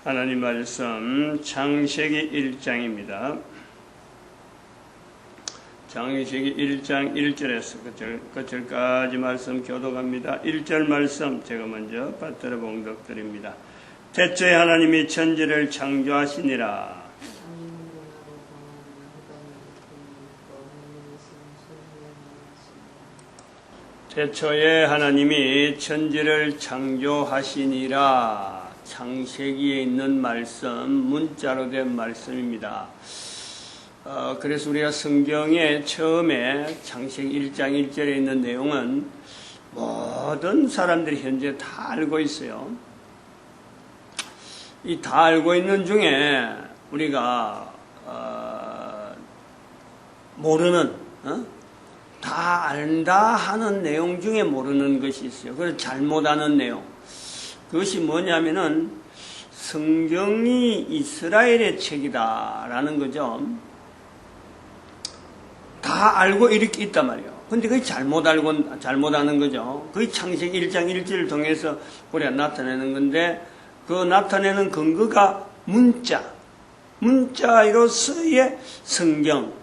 하나님 말씀 창세기 1장입니다. 창세기 1장 1절에서 끝절까지 말씀 교독합니다. 1절 말씀 제가 먼저 받들어 봉독드립니다. 태초에 하나님이 천지를 창조하시니라. 태초에 하나님이 천지를 창조하시니라. 창세기에 있는 말씀, 문자로 된 말씀입니다. 그래서 우리가 성경에 처음에 창세기 1장 1절에 있는 내용은 모든 사람들이 현재 다 알고 있어요. 이 다 알고 있는 중에 우리가 모르는, 다 안다 하는 내용 중에 모르는 것이 있어요. 그래서 잘못 아는 내용. 그것이 뭐냐면은 성경이 이스라엘의 책이다라는 거죠. 다 알고 이렇게 있단 말이에요. 근데 그게 잘못 아는 거죠. 그게 창세기 1장 1절을 통해서 우리가 나타내는 건데, 그 나타내는 근거가 문자로서의 성경,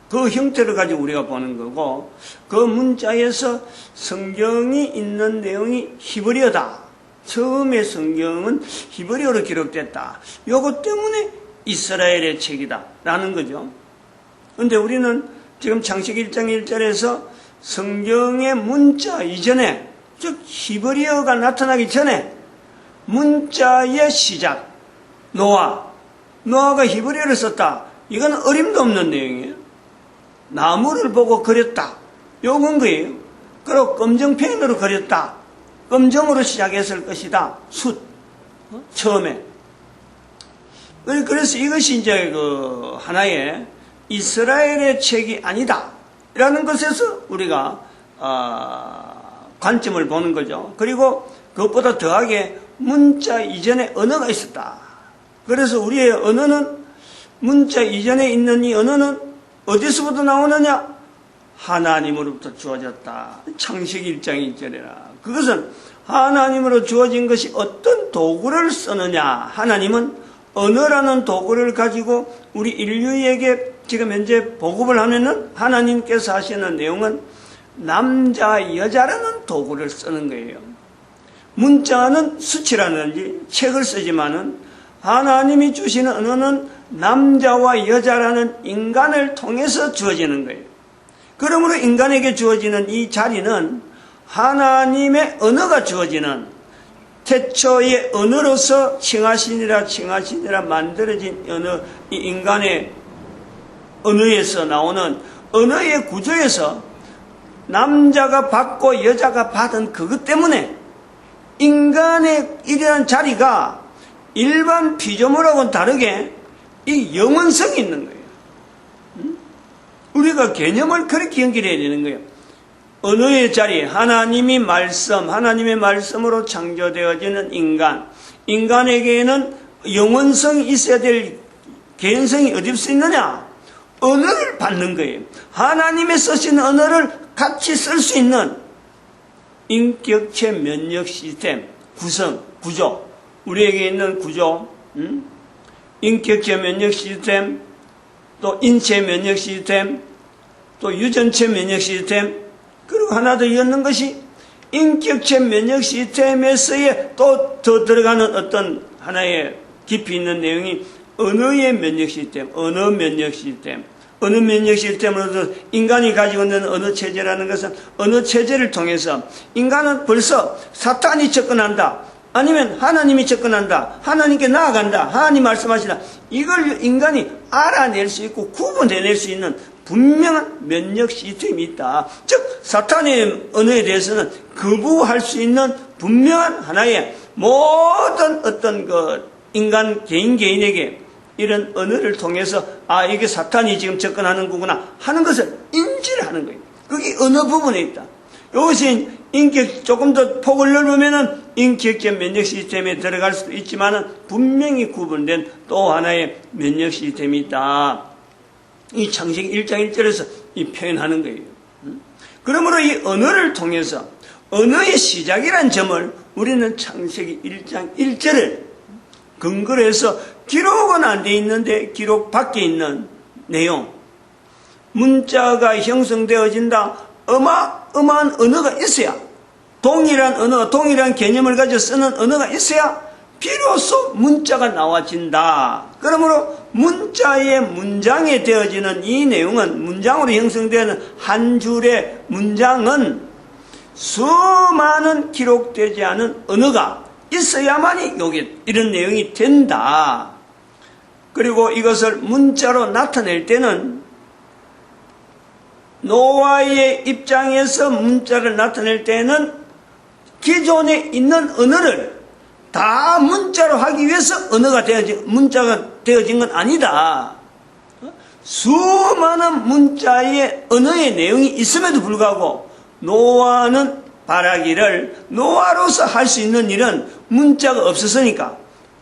그 형태를 가지고 우리가 보는 거고, 그 문자에서 성경이 있는 내용이 히브리어다. 처음에 성경은 히브리어로 기록됐다. 요것 때문에 이스라엘의 책이다 라는 거죠. 그런데 우리는 지금 창세기 1장 1절에서 성경의 문자 이전에, 즉 히브리어가 나타나기 전에 문자의 시작, 노아가 히브리어를 썼다. 이건 어림도 없는 내용이에요. 나무를 보고 그렸다. 요건 거예요. 그리고 검정펜으로 그렸다. 검정으로 시작했을 것이다. 처음에. 그래서 이것이 이제 그 하나의 이스라엘의 책이 아니다. 라는 것에서 우리가, 관점을 보는 거죠. 그리고 그것보다 더하게 문자 이전에 언어가 있었다. 그래서 우리의 언어는, 문자 이전에 있는 이 언어는 어디서부터 나오느냐? 하나님으로부터 주어졌다. 창세기 1장 1절이라. 그것은 하나님으로 주어진 것이 어떤 도구를 쓰느냐. 하나님은 언어라는 도구를 가지고 우리 인류에게 지금 현재 보급을 하면은 하나님께서 하시는 내용은 남자, 여자라는 도구를 쓰는 거예요. 문자는 수치라든지 책을 쓰지만은 하나님이 주시는 언어는 남자와 여자라는 인간을 통해서 주어지는 거예요. 그러므로 인간에게 주어지는 이 자리는 하나님의 언어가 주어지는, 태초의 언어로서 칭하시니라 만들어진 언어, 이 인간의 언어에서 나오는 언어의 구조에서 남자가 받고 여자가 받은 그것 때문에 인간의 이러한 자리가 일반 피조물하고는 다르게 이 영원성이 있는 거예요. 우리가 개념을 그렇게 연결해야 되는 거예요. 언어의 자리, 하나님의 말씀으로 창조되어지는 인간에게는 영원성이 있어야 될 개연성이 어디 수 있느냐? 언어를 받는 거예요. 하나님의 쓰신 언어를 같이 쓸 수 있는 인격체 면역 시스템, 구조, 우리에게 있는 구조, 인격체 면역 시스템, 또 인체 면역 시스템, 또 유전체 면역 시스템, 그리고 하나 더 였는 것이 인격체 면역 시스템에서의 또 더 들어가는 어떤 하나의 깊이 있는 내용이 언어의 면역 시스템, 언어 면역 시스템으로서 인간이 가지고 있는 언어 체제라는 것은 언어 체제를 통해서 인간은 벌써 사탄이 접근한다. 아니면 하나님이 접근한다. 하나님께 나아간다. 하나님 말씀하시다. 이걸 인간이 알아낼 수 있고 구분해낼 수 있는 분명한 면역 시스템이 있다. 즉 사탄의 언어에 대해서는 거부할 수 있는 분명한 하나의 모든 어떤 그 인간 개인에게 이런 언어를 통해서 이게 사탄이 지금 접근하는 거구나 하는 것을 인지를 하는 거예요. 그게 언어 부분에 있다. 이것이 조금 더 폭을 넓으면은 인격체 면역 시스템에 들어갈 수도 있지만은 분명히 구분된 또 하나의 면역 시스템이 있다. 이 창세기 1장 1절에서 이 표현하는 거예요. 그러므로 이 언어를 통해서 언어의 시작이란 점을 우리는 창세기 1장 1절을 근거로 해서 기록은 안 돼 있는데 기록 밖에 있는 내용, 문자가 형성되어진다. 어마어마한 언어가 있어야, 동일한 언어, 동일한 개념을 가지고 쓰는 언어가 있어야 비로소 문자가 나와진다. 그러므로 문자의 문장에 되어지는 이 내용은, 문장으로 형성되는 한 줄의 문장은 수많은 기록되지 않은 언어가 있어야만이 이런 내용이 된다. 그리고 이것을 문자로 나타낼 때는 노아의 입장에서 문자를 나타낼 때는 기존에 있는 언어를 다 문자로 하기 위해서 문자가 되어진 건 아니다. 수많은 문자의 언어의 내용이 있음에도 불구하고 노아는 바라기를 노아로서 할 수 있는 일은 문자가 없었으니까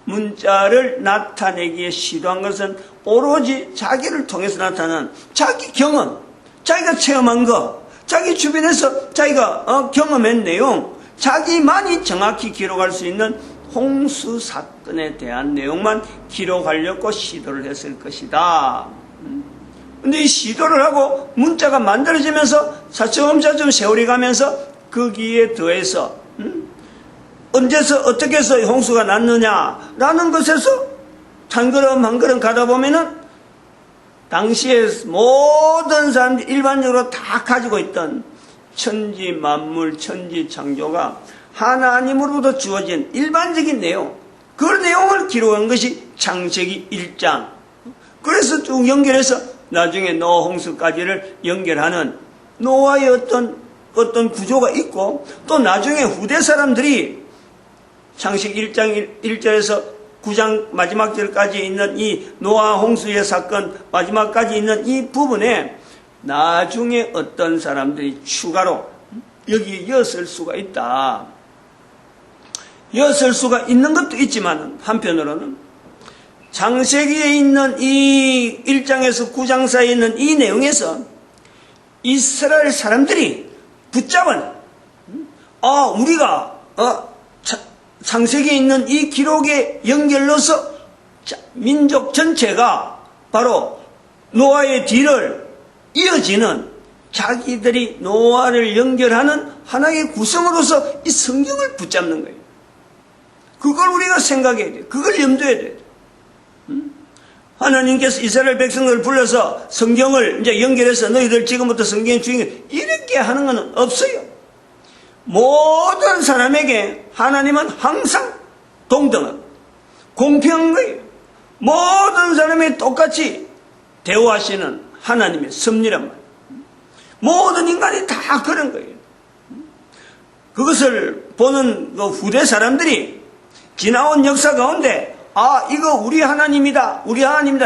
문자를 나타내기에 시도한 것은 오로지 자기를 통해서 나타난 자기 경험, 자기가 체험한 것, 자기 주변에서 자기가 경험한 내용, 자기만이 정확히 기록할 수 있는 홍수 사건에 대한 내용만 기록하려고 시도를 했을 것이다. 근데 이 시도를 하고 문자가 만들어지면서 차츰차츰 세월이 가면서 거기에 더해서 언제서 어떻게 해서 홍수가 났느냐라는 것에서 한 걸음 한 걸음 가다 보면은 당시에 모든 사람들이 일반적으로 다 가지고 있던 천지 만물, 천지 창조가 하나님으로부터 주어진 일반적인 내용, 그 내용을 기록한 것이 창세기 1장. 그래서 쭉 연결해서 나중에 노아 홍수까지를 연결하는 노아의 어떤 구조가 있고, 또 나중에 후대 사람들이 창세기 1장 1절에서 9장 마지막 절까지 있는 이 노아 홍수의 사건 마지막까지 있는 이 부분에 나중에 어떤 사람들이 추가로 여기에 엿을 수가 있다. 엿을 수가 있는 것도 있지만 한편으로는 창세기에 있는 이 1장에서 9장 사이에 있는 이 내용에서 이스라엘 사람들이 붙잡은 우리가 창세기에 있는 이 기록의 연결로서 민족 전체가 바로 노아의 뒤를 이어지는 자기들이 노아를 연결하는 하나의 구성으로서 이 성경을 붙잡는 거예요. 그걸 우리가 생각해야 돼요. 그걸 염두에 둬야 돼요. 하나님께서 이스라엘 백성을 불러서 성경을 이제 연결해서 너희들 지금부터 성경의 주인공 이렇게 하는 건 없어요. 모든 사람에게 하나님은 항상 동등한 공평한 거예요. 모든 사람이 똑같이 대우하시는 하나님의 섭리란 말이에요. 모든 인간이 다 그런 거예요. 그것을 보는 그 후대 사람들이 지나온 역사 가운데 이거 우리 하나님이다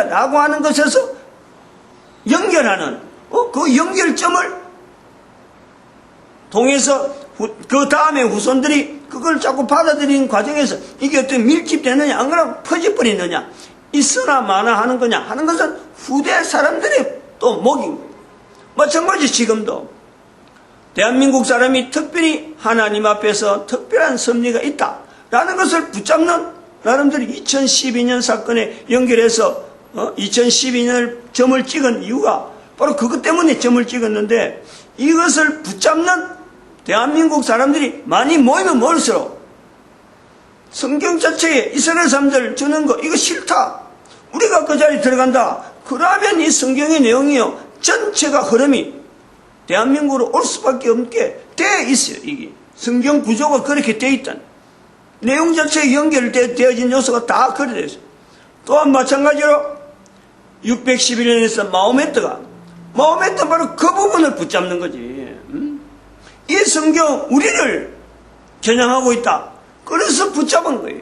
라고 하는 것에서 연결하는 그 연결점을 통해서 그 다음에 후손들이 그걸 자꾸 받아들이는 과정에서 이게 어떻게 밀집되느냐 안 그러면 퍼져버리느냐 있으나 마나 하는 거냐 하는 것은 후대 사람들의 또 목인 거예요. 마찬가지 지금도 대한민국 사람이 특별히 하나님 앞에서 특별한 섭리가 있다라는 것을 붙잡는 사람들이 2012년 사건에 연결해서 2012년을 점을 찍은 이유가 바로 그것 때문에 점을 찍었는데, 이것을 붙잡는 대한민국 사람들이 많이 모이면 모일수록 성경 자체에 이스라엘 사람들 주는 거 이거 싫다, 우리가 그 자리에 들어간다, 그러면 이 성경의 내용이요 전체가 흐름이 대한민국으로 올 수밖에 없게 돼 있어요. 이게 성경 구조가 그렇게 돼 있다는 내용 자체에 연결되어진 요소가 다 그래 되어 있어요. 또한 마찬가지로 611년에서 마호메트가 바로 그 부분을 붙잡는 거지. 이 성경 우리를 겨냥하고 있다, 그래서 붙잡은 거예요.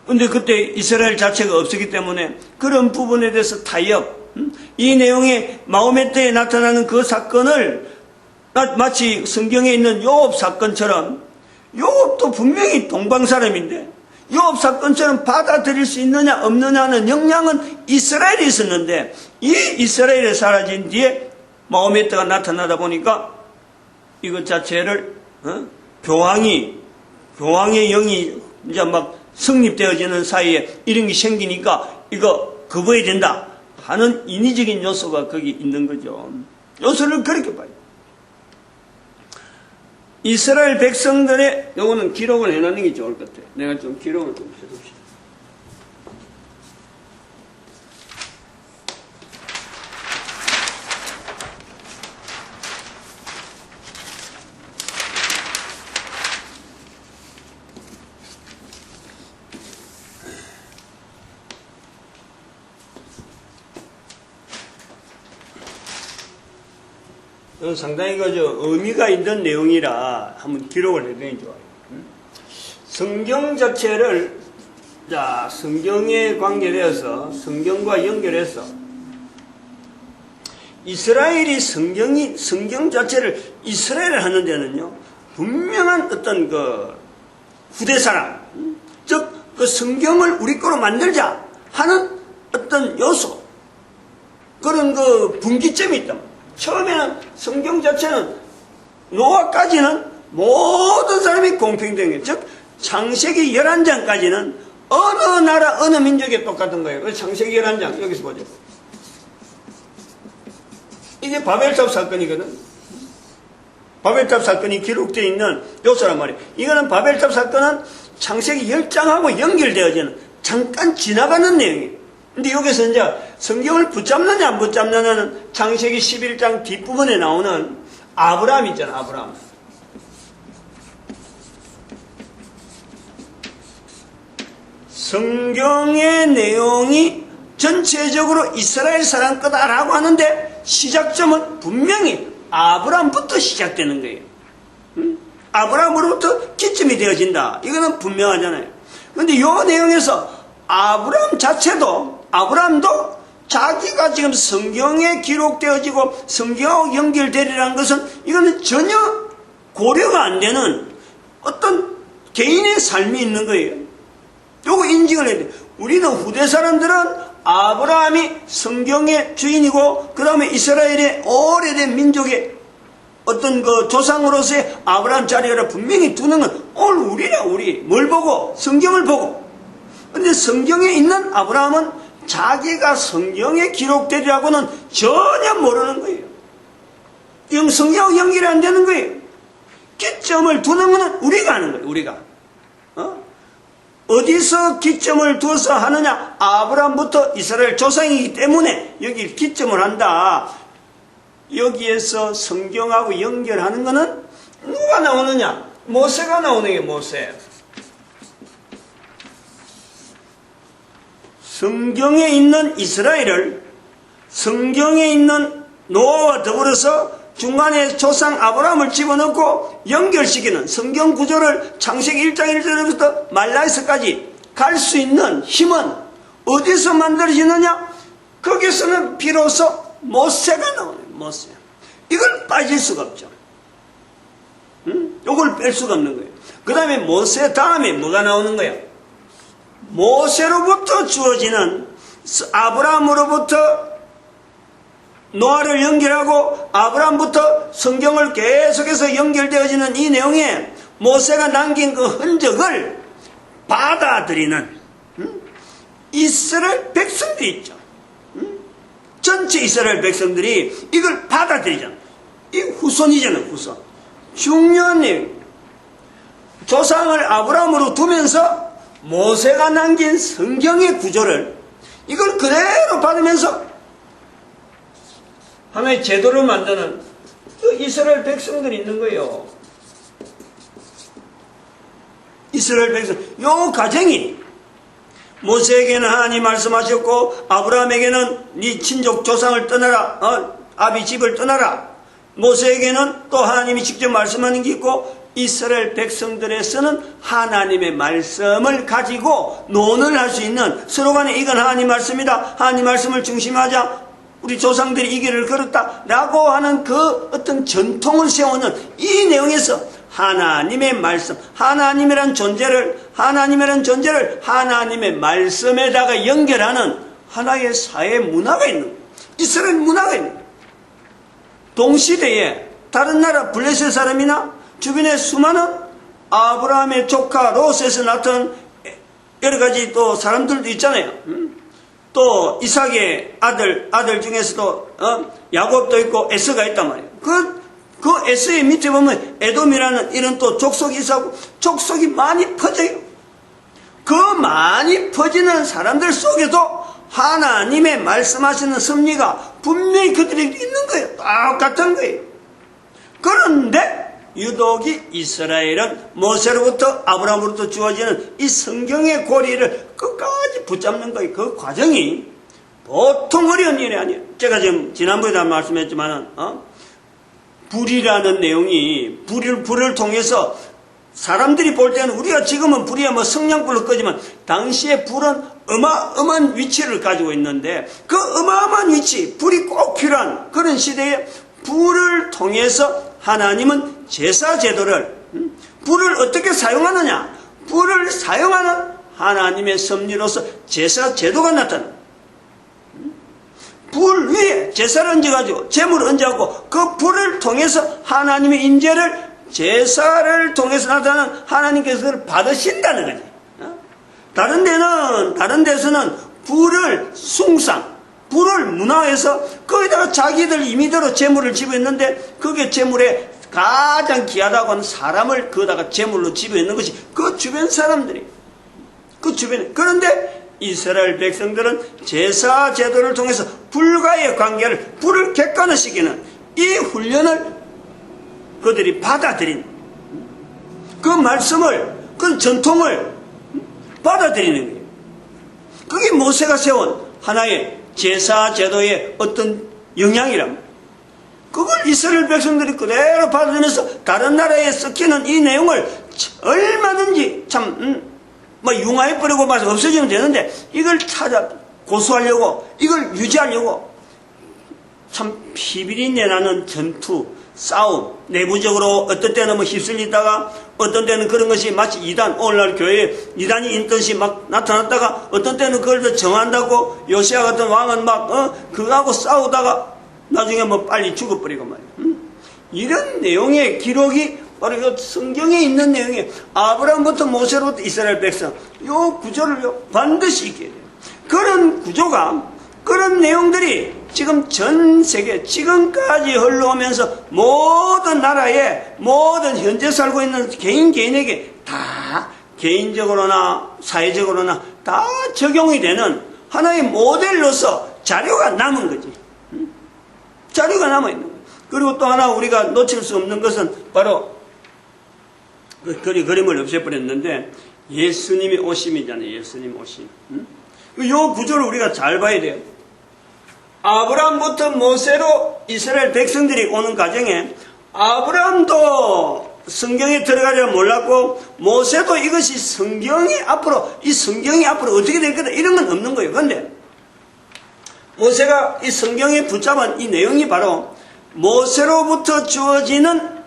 근데 그때 이스라엘 자체가 없었기 때문에 그런 부분에 대해서 타협, 이 내용에 마호메트에 나타나는 그 사건을 마치 성경에 있는 요업 사건처럼, 요업도 분명히 동방 사람인데 요업 사건처럼 받아들일 수 있느냐 없느냐는 역량은 이스라엘에 있었는데, 이 이스라엘에 사라진 뒤에 마호메트가 나타나다 보니까 이것 자체를 교황의 영이 이제 막 성립되어지는 사이에 이런 게 생기니까 이거 거부해야 된다 하는 인위적인 요소가 거기 있는 거죠. 요소를 그렇게 봐요. 이스라엘 백성들의 요거는 기록을 해놓는 게 좋을 것 같아요. 내가 좀 기록을 좀 해둡시다. 상당히 의미가 있는 내용이라 한번 기록을 해두는 게 좋아요. 성경 자체를, 자, 성경에 관계되어서, 성경과 연결해서, 이스라엘이 성경 자체를 이스라엘을 하는 데는요, 분명한 어떤 후대사람, 즉, 그 성경을 우리 거로 만들자 하는 어떤 요소, 그런 분기점이 있단 말이에요. 처음에는 성경 자체는 노아까지는 모든 사람이 공평된 거예요. 즉 창세기 11장까지는 어느 나라 어느 민족에 똑같은 거예요. 그래서 창세기 11장 여기서 보죠. 이게 바벨탑 사건이거든. 바벨탑 사건이 기록되어 있는 요소란 말이에요. 이거는 바벨탑 사건은 창세기 10장하고 연결되어지는 잠깐 지나가는 내용이에요. 근데 여기서 이제 성경을 붙잡느냐 안 붙잡느냐는 창세기 11장 뒷부분에 나오는 아브라함 있잖아, 아브라함. 성경의 내용이 전체적으로 이스라엘 사람 거다라고 하는데 시작점은 분명히 아브라함부터 시작되는 거예요. 아브라함으로부터 기점이 되어진다. 이거는 분명하잖아요. 그런데 이 내용에서 아브라함도 자기가 지금 성경에 기록되어지고 성경하고 연결되리라는 것은 이거는 전혀 고려가 안 되는 어떤 개인의 삶이 있는 거예요. 요거 인증을 해야 돼요. 우리는 후대 사람들은 아브라함이 성경의 주인이고 그 다음에 이스라엘의 오래된 민족의 어떤 조상으로서의 아브라함 자리를 분명히 두는 건 오늘 우리라 우리. 뭘 보고? 성경을 보고. 근데 성경에 있는 아브라함은 자기가 성경에 기록되리라고는 전혀 모르는 거예요. 성경하고 연결이 안 되는 거예요. 기점을 두는 것은 우리가 하는 거예요. 우리가. 어디서 기점을 두어서 하느냐? 아브라함부터 이스라엘 조상이기 때문에 여기 기점을 한다. 여기에서 성경하고 연결하는 것은 누가 나오느냐? 모세가 나오는 게 모세. 성경에 있는 이스라엘을 성경에 있는 노아와 더불어서 중간에 조상 아브라함을 집어넣고 연결시키는 성경 구조를 창세기 1장 1절부터 말라기서까지 갈 수 있는 힘은 어디서 만들어지느냐? 거기서는 비로소 모세가 나오네요. 모세. 이걸 빠질 수가 없죠. 이걸 뺄 수가 없는 거예요. 그 다음에 모세 다음에 뭐가 나오는 거예요? 모세로부터 주어지는 아브라함으로부터 노아를 연결하고 아브라함부터 성경을 계속해서 연결되어지는 이 내용에 모세가 남긴 그 흔적을 받아들이는 이스라엘 백성들이 있죠. 전체 이스라엘 백성들이 이걸 받아들이잖아. 이 후손이잖아, 후손. 중요한 내용. 조상을 아브라함으로 두면서 모세가 남긴 성경의 구조를 이걸 그대로 받으면서 하나의 제도를 만드는 이스라엘 백성들이 있는 거예요. 이스라엘 백성. 요 가정이 모세에게는 하나님 말씀하셨고 아브라함에게는 네 친족 조상을 떠나라. 아비 집을 떠나라. 모세에게는 또 하나님이 직접 말씀하는 게 있고 이스라엘 백성들에서는 하나님의 말씀을 가지고 논을 할 수 있는 서로 간에 이건 하나님 말씀이다. 하나님 말씀을 중심하자. 우리 조상들이 이 길을 걸었다 라고 하는 그 어떤 전통을 세우는 이 내용에서 하나님의 말씀, 하나님이란 존재를 하나님의 말씀에다가 연결하는 하나의 사회 문화가 있는 거예요. 이스라엘 문화가 있는 거예요. 동시대에 다른 나라 블레셋 사람이나 주변에 수많은 아브라함의 조카 롯에서 나타난 여러 가지 또 사람들도 있잖아요. 또 이삭의 아들 중에서도 야곱도 있고 에서가 있단 말이에요. 그 에서의 밑에 보면 에돔이라는 이런 또 족속이 있고 족속이 많이 퍼져요. 그 많이 퍼지는 사람들 속에도 하나님의 말씀하시는 섭리가 분명히 그들에게 있는 거예요. 똑같은 거예요. 그런데 유독이 이스라엘은 모세로부터 아브라함으로부터 주어지는 이 성경의 고리를 끝까지 붙잡는 거예요. 그 과정이 보통 어려운 일이 아니에요. 제가 지난번에도 말씀했지만은 불이라는 내용이 불을 통해서 사람들이 볼 때는 우리가 지금은 불이야 뭐 성냥불로 끄지만 당시에 불은 어마어마한 위치를 가지고 있는데 그 어마어마한 위치, 불이 꼭 필요한 그런 시대에 불을 통해서 하나님은 제사 제도를 불을 어떻게 사용하느냐? 불을 사용하는 하나님의 섭리로서 제사 제도가 나타나. 불 위에 제사를 얹어가지고 재물을 얹어갖고 그 불을 통해서 하나님의 인재를 제사를 통해서 나타나는 하나님께서 그걸 받으신다는 거지. 다른 데서는 불을 숭상, 불을 문화해서 거기다가 자기들 임의대로 재물을 지배했는데 그게 재물에 가장 귀하다고 하는 사람을 거기다가 재물로 지배했는 것이 그 주변 사람들이. 그 주변에. 그런데 이스라엘 백성들은 제사 제도를 통해서 불과의 관계를 불을 객관화시키는 이 훈련을 그들이 받아들인 그 말씀을 그 전통을 받아들이는 거예요. 그게 모세가 세운 하나의 제사 제도의 어떤 영향이란 말이에요. 그걸 이스라엘 백성들이 그대로 받아들면서 다른 나라에 섞이는 이 내용을 얼마든지 융화해버리고 봐서 없어지면 되는데 이걸 찾아 고수하려고 이걸 유지하려고 참 피비린내 나는 전투, 싸움, 내부적으로 어떤 때는 휩쓸리다가 어떤 때는 그런 것이 마치 이단, 오늘날 교회에 이단이 있듯이 막 나타났다가 어떤 때는 그걸 정한다고 요시아 같은 왕은 그거하고 싸우다가 나중에 빨리 죽어버리고 말이야. 이런 내용의 기록이 바로 이 성경에 있는 내용이 아브라함부터 모세로부터 이스라엘 백성 이 구조를 반드시 있게 돼요. 그런 구조가 그런 내용들이 지금 전 세계 지금까지 흘러오면서 모든 나라에 모든 현재 살고 있는 개인에게 다 개인적으로나 사회적으로나 다 적용이 되는 하나의 모델로서 자료가 남은 거지. 자료가 남아있는 거예요. 그리고 또 하나 우리가 놓칠 수 없는 것은 바로 그 그림을 없애버렸는데 예수님의 오심이잖아요. 예수님 오심. 이 구조를 우리가 잘 봐야 돼요. 아브라함부터 모세로 이스라엘 백성들이 오는 과정에 아브라함도 성경에 들어가려 몰랐고 모세도 이것이 성경이 앞으로 어떻게 될 거다 이런 건 없는 거예요. 그런데 모세가 이 성경에 붙잡은 이 내용이 바로 모세로부터 주어지는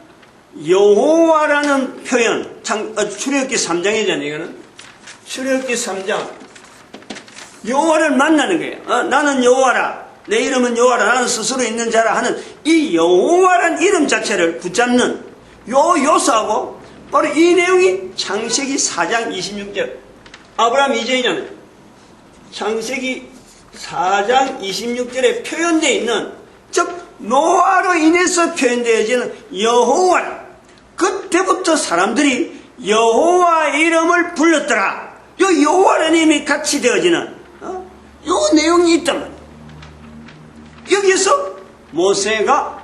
여호와라는 표현, 출애굽기 3장이잖아요. 이거는 출애굽기 3장 여호와를 만나는 거예요. 나는 여호와라. 내 이름은 여호와라. 나는 스스로 있는 자라 하는 이 여호와란 이름 자체를 붙잡는 요 요소하고 바로 이 내용이 창세기 4장 26절 아브라함 이전이잖아요. 창세기 4장 26절에 표현되어 있는 즉 노아로 인해서 표현되어지는 여호와라. 그때부터 사람들이 여호와의 이름을 불렀더라. 요 여호와라는 이름이 같이 되어지는 요 내용이 있단 말이에요. 여기서 모세가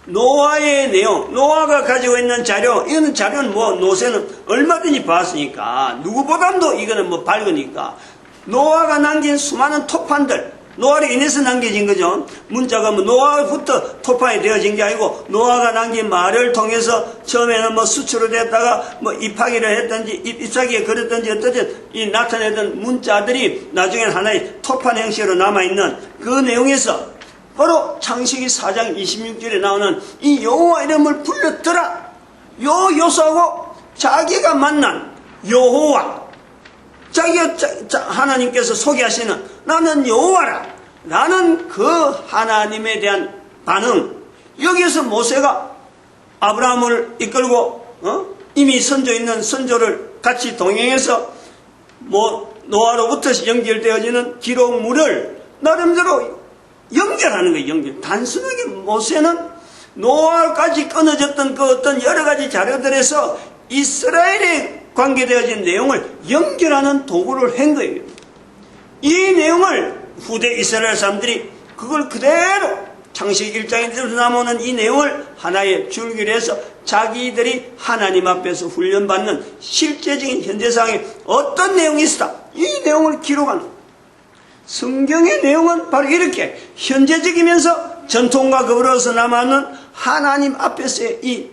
노아의 내용, 노아가 가지고 있는 자료, 이거는 자료는 모세는 얼마든지 봤으니까, 누구보다도 이거는 밝으니까, 노아가 남긴 수많은 토판들, 노아로 인해서 남겨진 거죠. 문자가 노아부터 토판이 되어진 게 아니고, 노아가 남긴 말을 통해서 처음에는 수출을 했다가 입하기를 했든지, 잎사귀에 그렸든지 어떻든 이 나타내던 문자들이 나중에는 하나의 토판 형식으로 남아있는 그 내용에서 바로 창세기 4장 26절에 나오는 이 여호와 이름을 불렀더라. 요 요소하고 자기가 만난 여호와, 자기가 하나님께서 소개하시는 나는 여호와라. 나는 그 하나님에 대한 반응. 여기에서 모세가 아브라함을 이끌고 이미 선조 있는 선조를 같이 동행해서 노아로부터 연결되어지는 기록물을 나름대로 연결하는 거예요. 연결. 단순하게 모세는 노아까지 끊어졌던 그 어떤 여러 가지 자료들에서 이스라엘에 관계되어진 내용을 연결하는 도구를 한 거예요. 이 내용을 후대 이스라엘 사람들이 그걸 그대로 창세기 1장에서 나오는 이 내용을 하나의 줄기로 해서 자기들이 하나님 앞에서 훈련받는 실제적인 현재 상황에 어떤 내용이 있다. 이 내용을 기록하는 거예요. 성경의 내용은 바로 이렇게 현재적이면서 전통과 거부로서 남아있는 하나님 앞에서의 이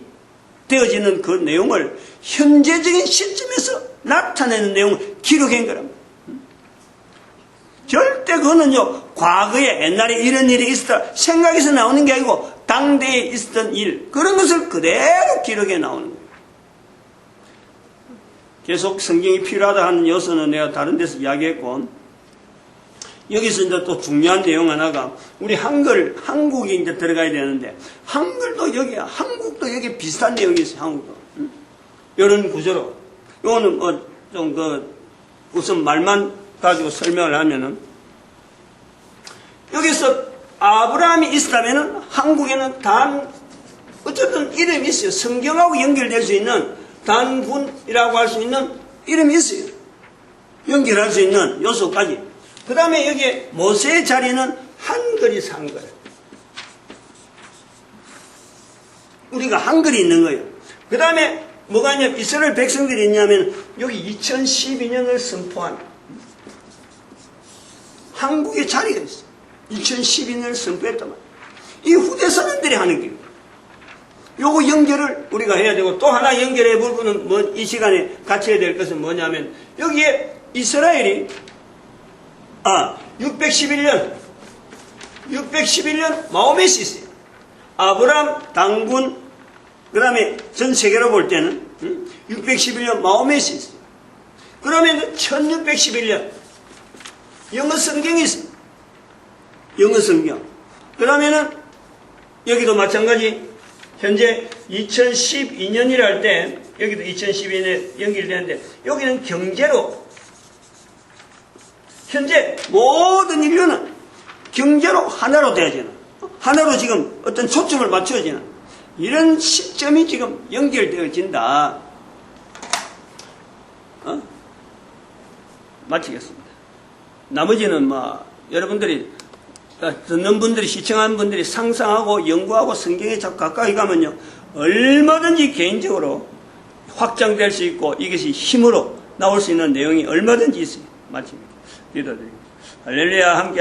되어지는 그 내용을 현재적인 시점에서 나타내는 내용을 기록한 거랍니다. 절대 그거는요, 과거에 옛날에 이런 일이 있었다 생각해서 나오는 게 아니고 당대에 있었던 일, 그런 것을 그대로 기록해 나오는 거예요. 계속 성경이 필요하다 하는 요소는 내가 다른 데서 이야기했고, 여기서 이제 또 중요한 내용 하나가, 우리 한국이 이제 들어가야 되는데, 한국도 여기 비슷한 내용이 있어요, 한국도. 이런 구조로. 이거는 우선 말만 가지고 설명을 하면은, 여기서 아브라함이 있었다면은 한국에는 어쨌든 이름이 있어요. 성경하고 연결될 수 있는 단군이라고 할 수 있는 이름이 있어요. 연결할 수 있는 요소까지. 그 다음에 여기에 모세의 자리는 한글이 산 거예요. 우리가 한글이 있는 거예요. 그 다음에 뭐가 있냐면 이스라엘 백성들이 있냐면 여기 2012년을 선포한 한국의 자리가 있어요. 2012년을 선포했단 말이에요. 이 후대 사람들이 하는 거예요. 요거 연결을 우리가 해야 되고, 또 하나 연결해 볼 부분은 이 시간에 같이 해야 될 것은 뭐냐면, 여기에 이스라엘이 611년 마호멧이 있어요. 아브람, 당군, 그 다음에 전 세계로 볼 때는 611년 마호멧이 있어요. 그러면 1611년 영어 성경이 있어요. 영어 성경. 그러면은 여기도 마찬가지 현재 2012년이라 할 때 여기도 2012년에 연결되는데, 여기는 경제로 현재 모든 인류는 경제로 하나로 되어지는, 하나로 지금 어떤 초점을 맞춰지는 이런 시점이 지금 연결되어진다. 마치겠습니다. 나머지는 여러분들이 듣는 분들이, 시청하는 분들이 상상하고 연구하고 성경에 자꾸 가까이 가면요, 얼마든지 개인적으로 확장될 수 있고 이것이 힘으로 나올 수 있는 내용이 얼마든지 있어요. 마칩니다. 기도드립니다. 할렐루야. 함께